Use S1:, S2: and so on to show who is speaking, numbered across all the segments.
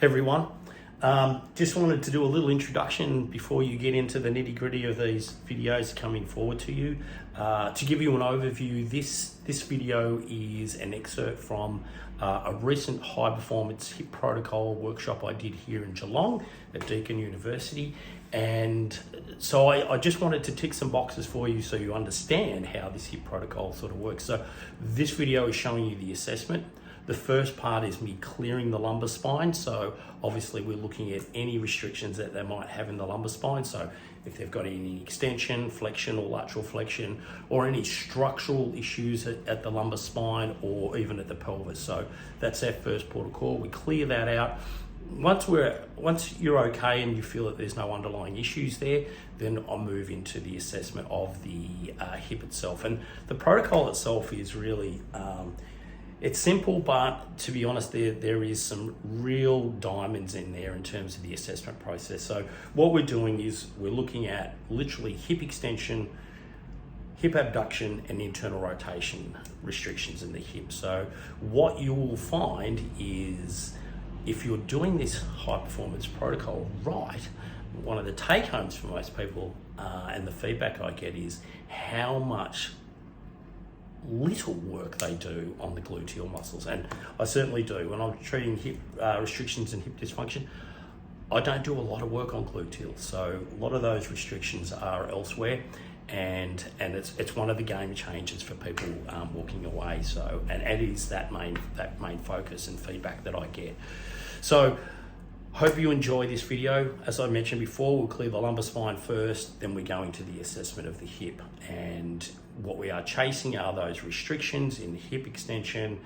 S1: everyone. Just wanted to do a little introduction before you get into the nitty gritty of these videos coming forward to you. To give you an overview, this video is an excerpt from a recent high performance hip protocol workshop I did here in Geelong at Deakin University. And so I just wanted to tick some boxes for you so you understand how this hip protocol sort of works. So this video is showing you the assessment. The first part is me clearing the lumbar spine. So obviously we're looking at any restrictions that they might have in the lumbar spine. So if they've got any extension, flexion or lateral flexion, or any structural issues at the lumbar spine or even at the pelvis. So that's our first port of call. We clear that out. Once you're okay and you feel that there's no underlying issues there, then I'll move into the assessment of the hip itself. And the protocol itself is really, it's simple, but to be honest, there is some real diamonds in there in terms of the assessment process. So what we're doing is we're looking at literally hip extension, hip abduction and internal rotation restrictions in the hip. So what you will find is if you're doing this high performance protocol right, one of the take homes for most people and the feedback I get is how much little work they do on the gluteal muscles. And I certainly do. When I'm treating hip restrictions and hip dysfunction, I don't do a lot of work on gluteal. So a lot of those restrictions are elsewhere, and it's one of the game changers for people walking away. So and it is that main focus and feedback that I get. So hope you enjoy this video. As I mentioned before, we'll clear the lumbar spine first, then we go into the assessment of the hip. And what we are chasing are those restrictions in hip extension,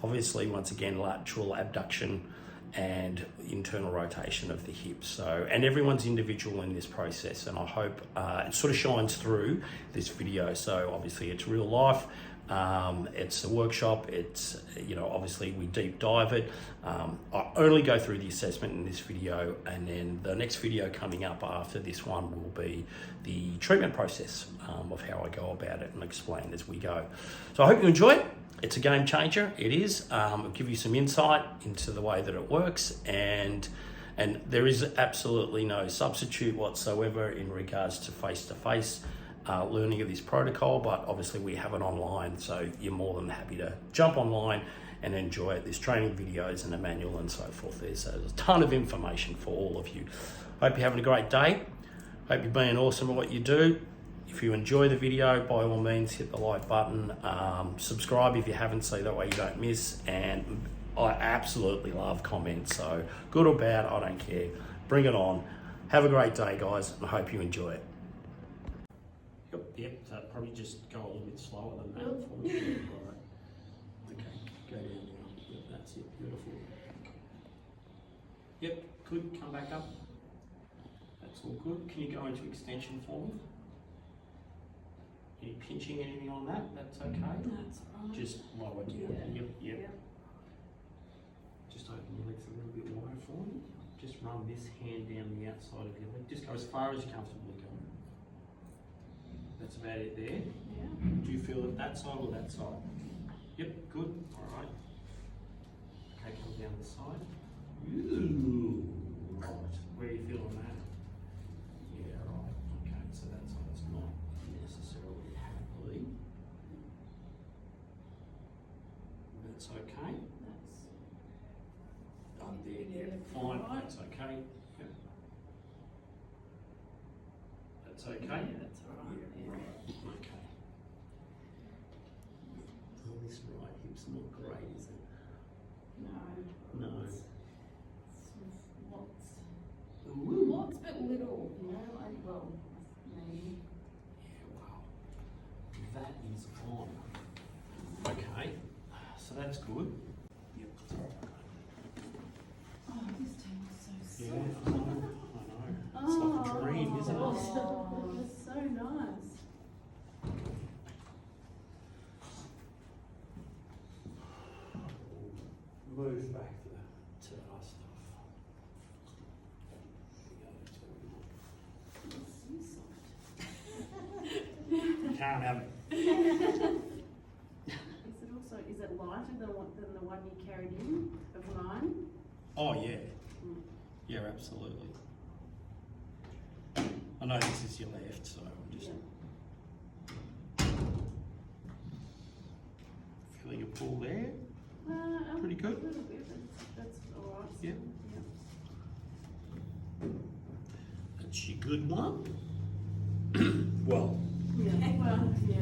S1: obviously once again lateral abduction and internal rotation of the hips. So, and everyone's individual in this process, and I hope it sort of shines through this video. So obviously it's real life. It's a workshop, it's, obviously we deep dive it. I only go through the assessment in this video, and then the next video coming up after this one will be the treatment process of how I go about it and explain as we go. So I hope you enjoy it. It's a game changer, it is. It'll give you some insight into the way that it works, and there is absolutely no substitute whatsoever in regards to face-to-face learning of this protocol, but obviously we have it online, so you're more than happy to jump online and enjoy it. There's training videos and a manual and so forth. There's a ton of information for all of you. Hope you're having a great day. Hope you're being awesome at what you do. If you enjoy the video, by all means hit the like button, subscribe if you haven't, so that way you don't miss. And I absolutely love comments, so good or bad, I don't care. Bring it on. Have a great day, guys, and I hope you enjoy it. Yep, so probably just go a little bit slower than that for me. All right. Okay, go down now. Yep, that's it, beautiful. Yep, good, come back up. That's all good. Can you go into extension for me? Any pinching, anything on that? That's okay?
S2: That's right.
S1: Just lower down. Yep. Just open your legs a little bit wider for me. Just run this hand down the outside of your leg. Just go as far as you comfortably go. That's about it there.
S2: Yeah.
S1: Do you feel it that side or that side? Yep, good. All right. Okay, come down the side. Ooh, right. Where are you feeling that? Yeah, right. Okay, so that side's not necessarily happily. That's okay. Up there, yeah, fine.
S2: Right.
S1: That's okay. Yep. That's okay.
S2: Yeah, that's all right.
S1: Yeah, right. Okay. Oh, this right hip's not great, is it?
S2: No.
S1: No.
S2: Lots but little, well, maybe.
S1: Yeah, wow. That is on. Okay, so that's good. Yep.
S2: Oh, this table's so
S1: Yeah,
S2: soft.
S1: I know. It's like a dream, isn't it?
S2: Oh, it's so nice.
S1: Move back to our stuff. Can't have it.
S2: Is it lighter than the one you carried in of mine?
S1: Oh yeah. Yeah, absolutely. I know this is your left, so I'm just feeling a pull there. Pretty good.
S2: A little bit, that's all right.
S1: Yeah.
S2: Yeah.
S1: That's your good one. Well,
S2: Yeah. Well, yeah.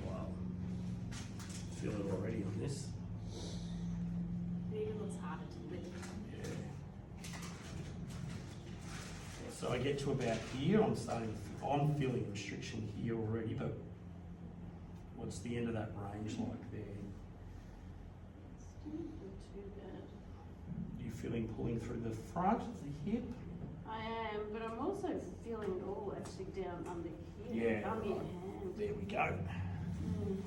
S1: wow. Feel it already on this.
S2: It even looks harder to lift.
S1: Yeah. So I get to about here, I'm feeling restriction here already, but what's the end of that range like there?
S2: Still not too bad.
S1: Are you feeling pulling through the front of the hip?
S2: I am, but I'm also feeling it all actually down under here.
S1: Yeah,
S2: On your
S1: right.
S2: hand.
S1: There we go.
S2: Mm.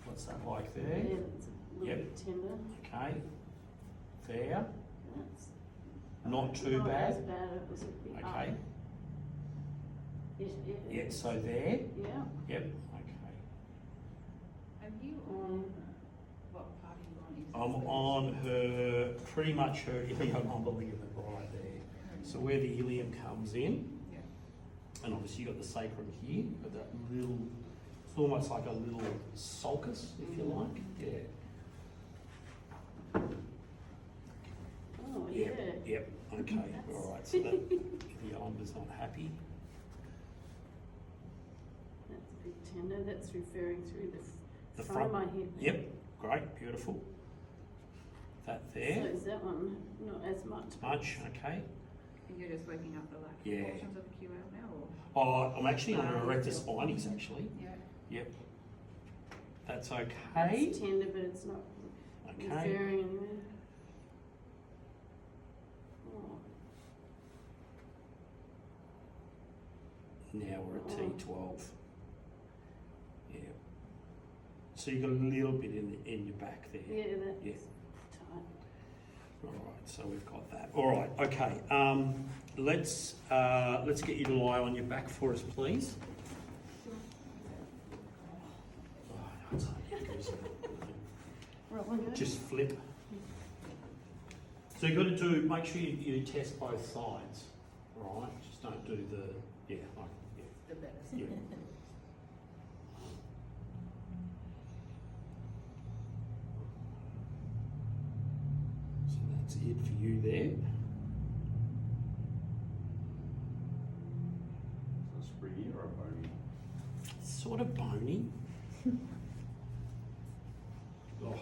S1: What's that like there?
S2: Yeah, it's a little
S1: Yep.
S2: bit tender.
S1: Okay. There.
S2: That's
S1: Not too
S2: not
S1: bad.
S2: as bad. It was a bit up.
S1: Okay.
S2: Yeah.
S1: Yeah, so there.
S2: Yeah.
S1: Yep. Okay.
S3: Are you
S2: Um,
S3: on, what part are you on?
S1: I'm on her, pretty much her iliolumbar ligament right there. So where the ilium comes in,
S3: Yeah.
S1: and obviously you've got the sacrum here, you've got that little, it's almost like a little sulcus, if you like. Yeah.
S2: Oh, yeah.
S1: Yep. Okay. All right. So that iliolumbar's not happy.
S2: That's a bit tender. That's referring through
S1: The
S2: front of
S1: front.
S2: my hip.
S1: Yep. Great. Beautiful. That
S2: So
S1: there.
S2: is that one not as much?
S1: Much. Okay.
S3: And you're just working up the lateral
S1: Yeah.
S3: portions of the QL now, or?
S1: Oh, I'm actually on a erector spinalis actually.
S3: Yeah.
S1: Yep. That's okay.
S2: It's tender, but it's not
S1: Okay.
S2: referring anywhere. Oh.
S1: Now we're at T12. Yeah. So you've got a little bit in your back there.
S2: Yeah, that's
S1: Yeah.
S2: tight.
S1: All right. So we've got that. All right. Okay. Let's get you to lie on your back for us, please. Oh, no, it's
S2: Right,
S1: just flip. So you've got to do, make sure you test both sides, all right? Just don't do the, yeah, like,
S3: The better.
S1: yeah. So that's it for you there.
S4: So springy or a bony?
S1: Sort of bony. Oh.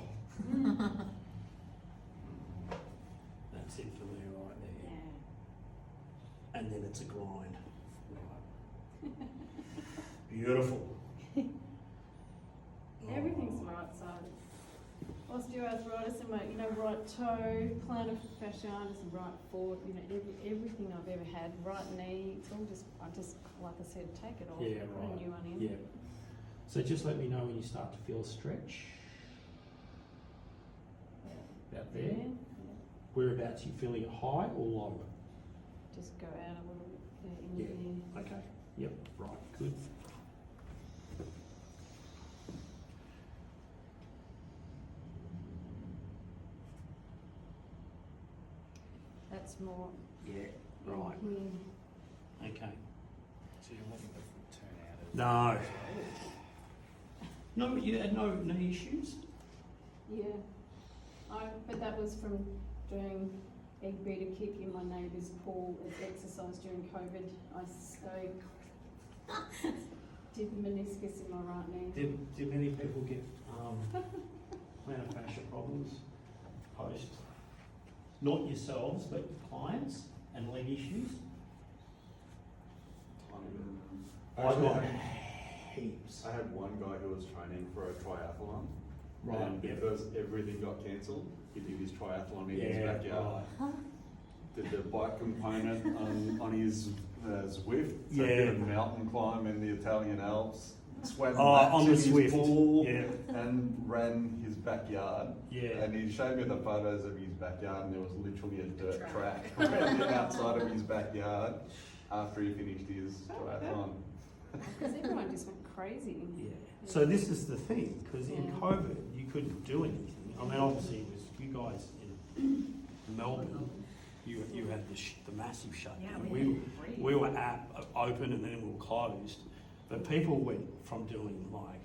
S1: That's it for me right there.
S2: Yeah.
S1: And then it's a grind. Right. Beautiful.
S2: Everything's
S1: Oh.
S2: right sided. Osteoarthritis in my, right toe, plantar fasciitis, and right foot, everything I've ever had, right knee, it's all just, like I said, take it off,
S1: Yeah,
S2: put
S1: right.
S2: a new one in.
S1: Yeah. So just let me know when you start to feel a stretch. About there.
S2: Yeah.
S1: Whereabouts you feeling it high or low?
S2: Just go out a little bit in there.
S1: Okay. Yep. Right. Good.
S2: That's more.
S1: Yeah. Right.
S2: Yeah.
S1: Okay.
S4: So you're letting the foot turn out of...
S1: No. No, you had no knee issues?
S2: Yeah. But that was from doing egg beater kick in my neighbour's pool as exercise during COVID. I did the meniscus in my right knee.
S1: Did many people get plantar fascia problems post? Not yourselves, but clients and leg issues? I got heaps.
S4: I had one guy who was training for a triathlon.
S1: Right.
S4: And
S1: Yep.
S4: because everything got cancelled, he did his triathlon in his
S1: Yeah.
S4: backyard.
S1: Right.
S4: Did the bike component on his Zwift. So
S1: Yeah.
S4: he did a mountain climb in the Italian Alps. Swam
S1: On the
S4: laps in his
S1: Zwift.
S4: pool
S1: Yeah.
S4: and ran his backyard.
S1: Yeah.
S4: And he showed me the photos of his backyard, and there was literally a dirt track around the outside of his backyard after he finished his triathlon.
S2: Because everyone just went crazy.
S1: Yeah. So this is the thing, because in
S2: Yeah.
S1: COVID you couldn't do anything. I mean, obviously it was you guys in Melbourne. You had the massive shutdown. We were open and then we were closed, but people went from doing like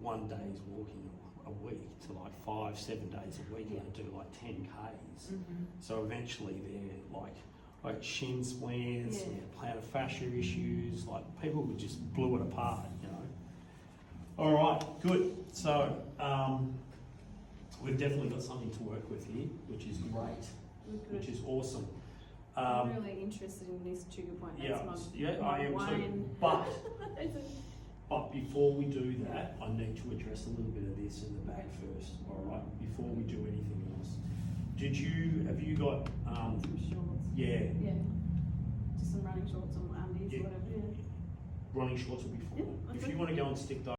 S1: 1 day's walking a week to like 5-7 days a week, and they do like 10 Ks. So eventually they're like shin splints,
S2: Yeah.
S1: plantar fascia issues. Like people would just blew it apart, you know. All right, good. So we've definitely got something to work with here, which is great, which is awesome.
S2: I'm really interested in this trigger point. That's
S1: I am too. But before we do that, I need to address a little bit of this in the back first. All right, before we do anything else. Have you got?
S2: Some shorts.
S1: Yeah.
S2: Yeah. Just some running shorts or undies,
S1: Yeah.
S2: whatever. Yeah.
S1: Running shorts will be fine.
S2: Yeah,
S1: If
S2: okay.
S1: you want to go and stick those